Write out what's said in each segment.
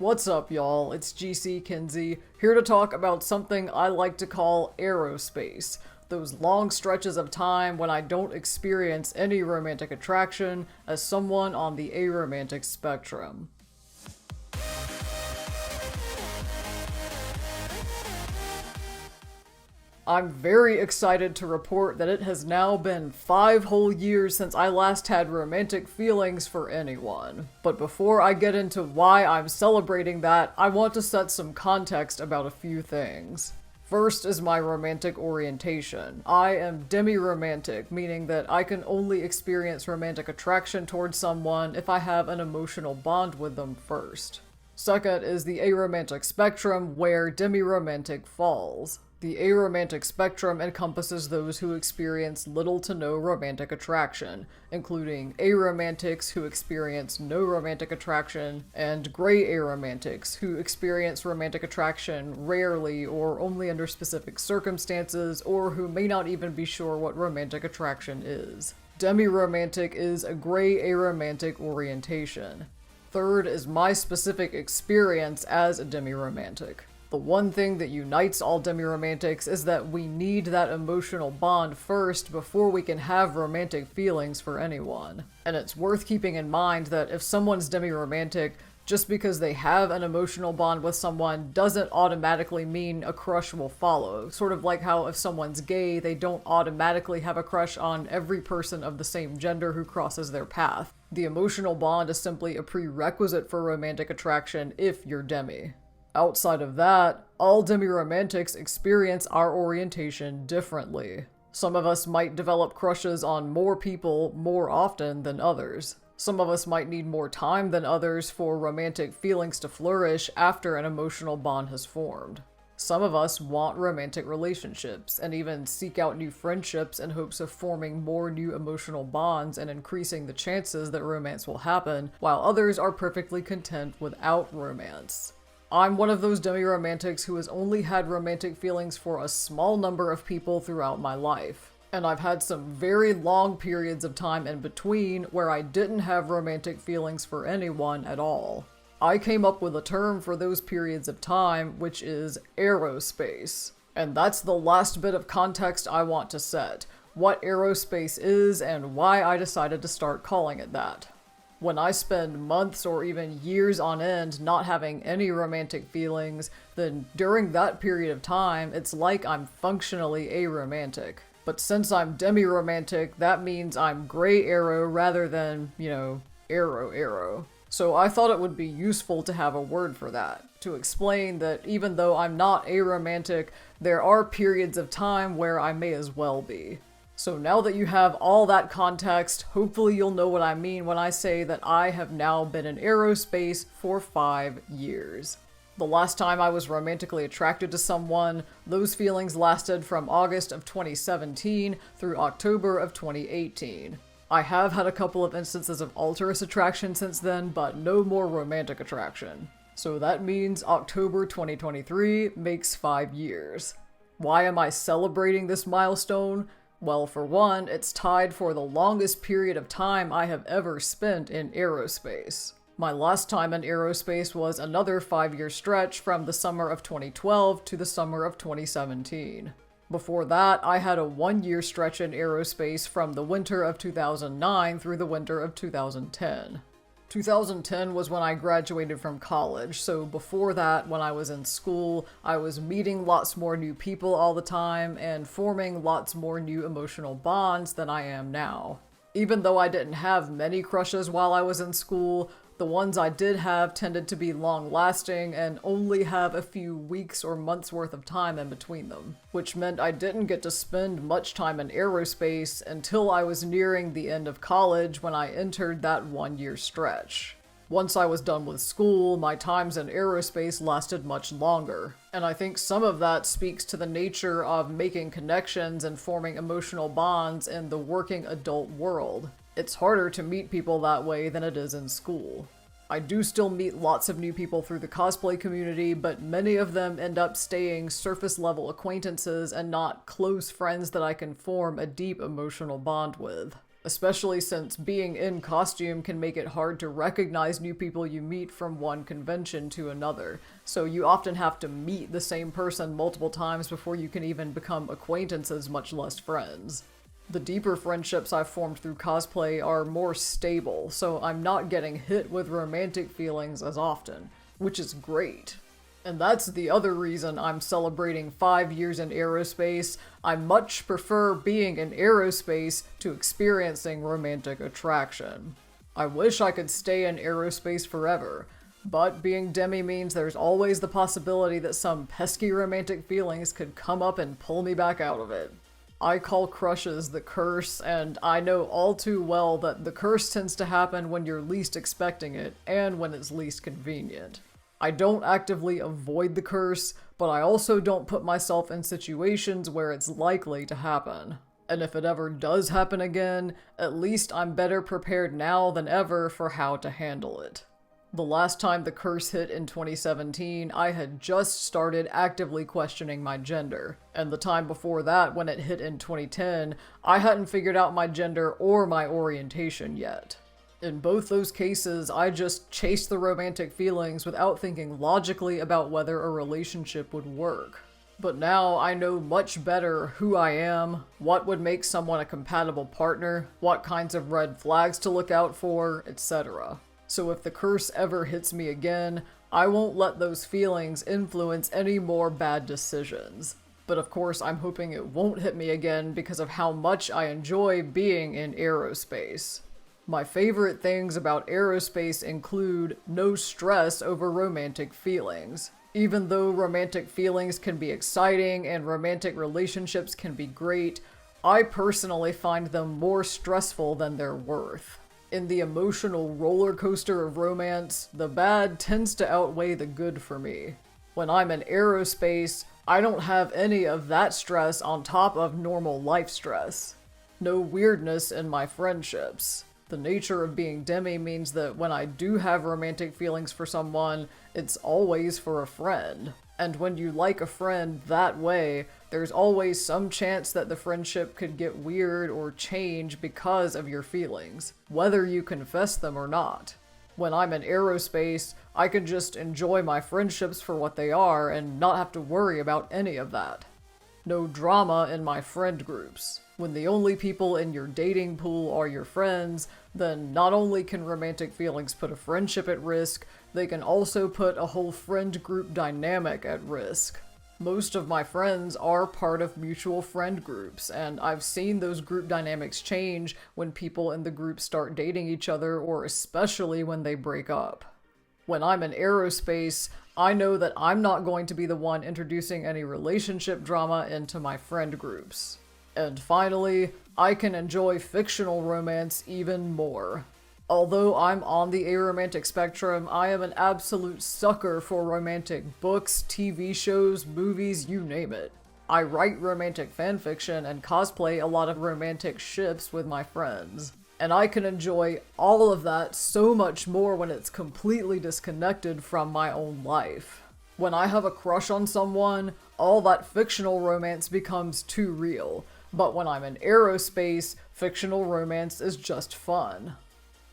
What's up, y'all? It's GC Kinsey, here to talk about something I like to call Aro-Space. Those long stretches of time when I don't experience any romantic attraction as someone on the aromantic spectrum. I'm very excited to report that it has now been 5 whole years since I last had romantic feelings for anyone. But before I get into why I'm celebrating that, I want to set some context about a few things. First is my romantic orientation. I am demiromantic, meaning that I can only experience romantic attraction towards someone if I have an emotional bond with them first. Second is the aromantic spectrum, where demiromantic falls. The aromantic spectrum encompasses those who experience little to no romantic attraction, including aromantics who experience no romantic attraction, and gray aromantics who experience romantic attraction rarely or only under specific circumstances, or who may not even be sure what romantic attraction is. Demiromantic is a gray aromantic orientation. Third is my specific experience as a demiromantic. The one thing that unites all demiromantics is that we need that emotional bond first before we can have romantic feelings for anyone. And it's worth keeping in mind that if someone's demiromantic, just because they have an emotional bond with someone doesn't automatically mean a crush will follow. Sort of like how if someone's gay, they don't automatically have a crush on every person of the same gender who crosses their path. The emotional bond is simply a prerequisite for romantic attraction if you're demi. Outside of that, all demiromantics experience our orientation differently. Some of us might develop crushes on more people more often than others. Some of us might need more time than others for romantic feelings to flourish after an emotional bond has formed. Some of us want romantic relationships and even seek out new friendships in hopes of forming more new emotional bonds and increasing the chances that romance will happen, while others are perfectly content without romance. I'm one of those demiromantics who has only had romantic feelings for a small number of people throughout my life. And I've had some very long periods of time in between where I didn't have romantic feelings for anyone at all. I came up with a term for those periods of time, which is Aro-Space. And that's the last bit of context I want to set. What Aro-Space is and why I decided to start calling it that. When I spend months or even years on end not having any romantic feelings, then during that period of time, it's like I'm functionally aromantic. But since I'm demiromantic, that means I'm gray arrow rather than, arrow. So I thought it would be useful to have a word for that, to explain that even though I'm not aromantic, there are periods of time where I may as well be. So now that you have all that context, hopefully you'll know what I mean when I say that I have now been in Aro-Space for 5 years. The last time I was romantically attracted to someone, those feelings lasted from August of 2017 through October of 2018. I have had a couple of instances of alterous attraction since then, but no more romantic attraction. So that means October 2023 makes 5 years. Why am I celebrating this milestone? Well, for one, it's tied for the longest period of time I have ever spent in Aro-Space. My last time in Aro-Space was another 5-year stretch from the summer of 2012 to the summer of 2017. Before that, I had a 1-year stretch in Aro-Space from the winter of 2009 through the winter of 2010. 2010 was when I graduated from college, so before that, when I was in school, I was meeting lots more new people all the time and forming lots more new emotional bonds than I am now. Even though I didn't have many crushes while I was in school, the ones I did have tended to be long-lasting and only have a few weeks or months worth of time in between them, which meant I didn't get to spend much time in Aro-Space until I was nearing the end of college when I entered that 1-year stretch. Once I was done with school, my times in Aro-Space lasted much longer, and I think some of that speaks to the nature of making connections and forming emotional bonds in the working adult world. It's harder to meet people that way than it is in school. I do still meet lots of new people through the cosplay community, but many of them end up staying surface-level acquaintances and not close friends that I can form a deep emotional bond with. especially since being in costume can make it hard to recognize new people you meet from one convention to another, so you often have to meet the same person multiple times before you can even become acquaintances, much less friends. The deeper friendships I've formed through cosplay are more stable, so I'm not getting hit with romantic feelings as often, which is great. And that's the other reason I'm celebrating 5 years in aerospace. I much prefer being in aerospace to experiencing romantic attraction. I wish I could stay in aerospace forever, but being demi means there's always the possibility that some pesky romantic feelings could come up and pull me back out of it. I call crushes the curse, and I know all too well that the curse tends to happen when you're least expecting it and when it's least convenient. I don't actively avoid the curse, but I also don't put myself in situations where it's likely to happen. And if it ever does happen again, at least I'm better prepared now than ever for how to handle it. The last time the curse hit in 2017, I had just started actively questioning my gender. And the time before that, when it hit in 2010, I hadn't figured out my gender or my orientation yet. In both those cases, I just chased the romantic feelings without thinking logically about whether a relationship would work. But now I know much better who I am, what would make someone a compatible partner, what kinds of red flags to look out for, etc. So if the curse ever hits me again, I won't let those feelings influence any more bad decisions. But of course, I'm hoping it won't hit me again because of how much I enjoy being in aerospace. My favorite things about aerospace include no stress over romantic feelings. Even though romantic feelings can be exciting and romantic relationships can be great, I personally find them more stressful than they're worth. In the emotional roller coaster of romance, the bad tends to outweigh the good for me. When I'm in aerospace, I don't have any of that stress on top of normal life stress. No weirdness in my friendships. The nature of being demi means that when I do have romantic feelings for someone, it's always for a friend. And when you like a friend that way, there's always some chance that the friendship could get weird or change because of your feelings, whether you confess them or not. When I'm in aerospace, I can just enjoy my friendships for what they are and not have to worry about any of that. No drama in my friend groups. When the only people in your dating pool are your friends, then not only can romantic feelings put a friendship at risk, they can also put a whole friend group dynamic at risk. Most of my friends are part of mutual friend groups, and I've seen those group dynamics change when people in the group start dating each other, or especially when they break up. When I'm in aerospace, I know that I'm not going to be the one introducing any relationship drama into my friend groups. And finally, I can enjoy fictional romance even more. Although I'm on the aromantic spectrum, I am an absolute sucker for romantic books, TV shows, movies, you name it. I write romantic fanfiction and cosplay a lot of romantic ships with my friends. And I can enjoy all of that so much more when it's completely disconnected from my own life. When I have a crush on someone, all that fictional romance becomes too real. But when I'm in aerospace, fictional romance is just fun.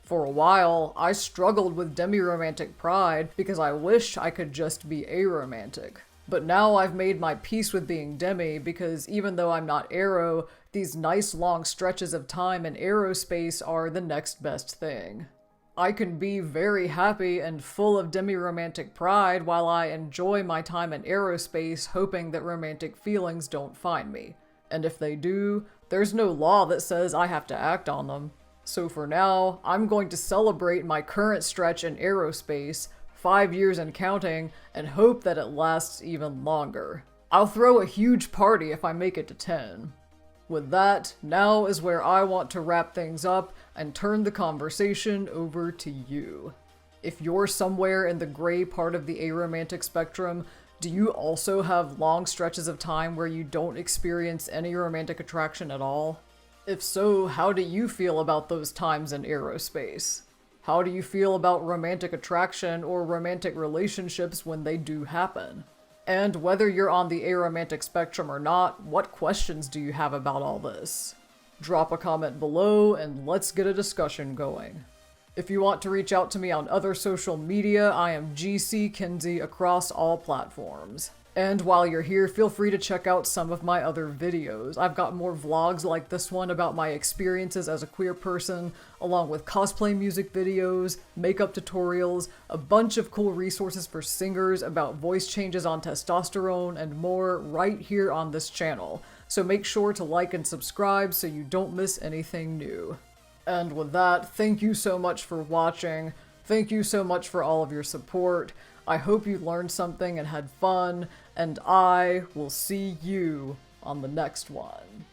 For a while, I struggled with demiromantic pride because I wish I could just be aromantic. But now I've made my peace with being demi because even though I'm not aero, these nice long stretches of time in aerospace are the next best thing. I can be very happy and full of demiromantic pride while I enjoy my time in aerospace hoping that romantic feelings don't find me. And if they do, there's no law that says I have to act on them. So for now, I'm going to celebrate my current stretch in aerospace, 5 years and counting, and hope that it lasts even longer. I'll throw a huge party if I make it to 10. With that, now is where I want to wrap things up and turn the conversation over to you. If you're somewhere in the gray part of the aromantic spectrum, do you also have long stretches of time where you don't experience any romantic attraction at all? If so, how do you feel about those times in aerospace? How do you feel about romantic attraction or romantic relationships when they do happen? And whether you're on the aromantic spectrum or not, what questions do you have about all this? Drop a comment below and let's get a discussion going. If you want to reach out to me on other social media, I am GC Kinsey across all platforms. And while you're here, feel free to check out some of my other videos. I've got more vlogs like this one about my experiences as a queer person, along with cosplay music videos, makeup tutorials, a bunch of cool resources for singers about voice changes on testosterone, and more right here on this channel. So make sure to like and subscribe so you don't miss anything new. And with that, thank you so much for watching. Thank you so much for all of your support. I hope you learned something and had fun, and I will see you on the next one.